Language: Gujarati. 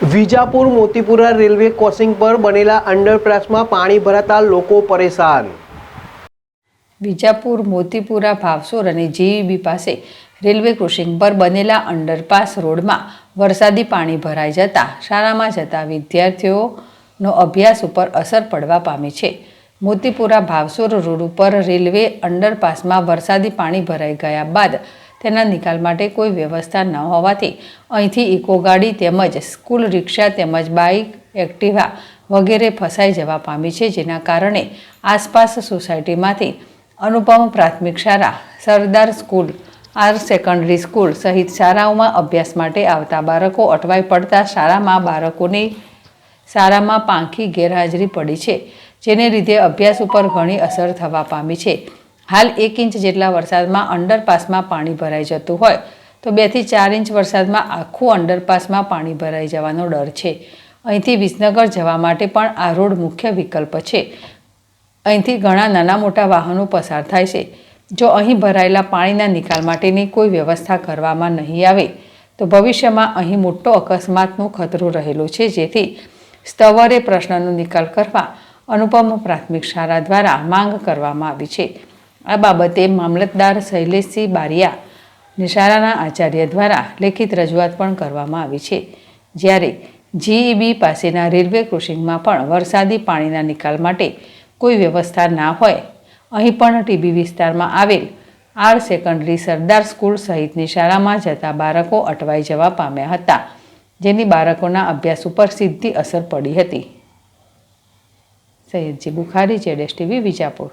વિજાપુર મોતીપુરા રેલવે ક્રોસિંગ પર બનેલા અંડરપાસમાં પાણી ભરાતા લોકો પરેશાન। વિજાપુર મોતીપુરા ભાવસોર અને જીઈબી પાસે રેલવે ક્રોસિંગ પર બનેલા અંડરપાસ રોડમાં વરસાદી પાણી ભરાઈ જતા શાળામાં જતા વિદ્યાર્થીઓનો અભ્યાસ ઉપર અસર પડવા પામી છે। મોતીપુરા ભાવસોર રોડ ઉપર રેલવે અંડરપાસમાં વરસાદી પાણી ભરાઈ ગયા બાદ તેના નિકાલ માટે કોઈ વ્યવસ્થા ન હોવાથી અહીંથી ઇકો ગાડી તેમજ સ્કૂલ રિક્ષા તેમજ બાઇક, એક્ટિવા વગેરે ફસાઈ જવા પામી છે, જેના કારણે આસપાસ સોસાયટીમાંથી અનુપમ પ્રાથમિક શાળા, Sardar school, R secondary school સહિત શાળાઓમાં અભ્યાસ માટે આવતા બાળકો અટવાઈ પડતા શાળામાં પાંખી ગેરહાજરી પડી છે, જેને લીધે અભ્યાસ ઉપર ઘણી અસર થવા પામી છે। હાલ 1 ઇંચ જેટલા વરસાદમાં અંડરપાસમાં પાણી ભરાઈ જતું હોય તો 2 થી 4 ઇંચ વરસાદમાં આખું અંડરપાસમાં પાણી ભરાઈ જવાનો ડર છે। અહીંથી વિસનગર જવા માટે પણ આ રોડ મુખ્ય વિકલ્પ છે। અહીંથી ઘણા નાના મોટા વાહનો પસાર થાય છે। જો અહીં ભરાયેલા પાણીના નિકાલ માટેની કોઈ વ્યવસ્થા કરવામાં નહીં આવે તો ભવિષ્યમાં અહીં મોટો અકસ્માતનો ખતરો રહેલો છે, જેથી સ્થવરે પ્રશ્નનો નિકાલ કરવા અનુપમ પ્રાથમિક શાળા દ્વારા માંગ કરવામાં આવી છે। આ બાબતે મામલતદાર શૈલેષસિંહ બારિયા શાળાના આચાર્ય દ્વારા લેખિત રજૂઆત પણ કરવામાં આવી છે। જ્યારે જીઈબી પાસેના રેલવે ક્રોસિંગમાં પણ વરસાદી પાણીના નિકાલ માટે કોઈ વ્યવસ્થા ના હોય અહીં પણ ટીબી વિસ્તારમાં આવેલ આર સેકન્ડરી, સરદાર સ્કૂલ સહિતની શાળામાં જતા બાળકો અટવાઈ જવા પામ્યા હતા, જેની બાળકોના અભ્યાસ ઉપર સીધી અસર પડી હતી। સૈયદજી બુખારી, ZSTV, વિજાપુર।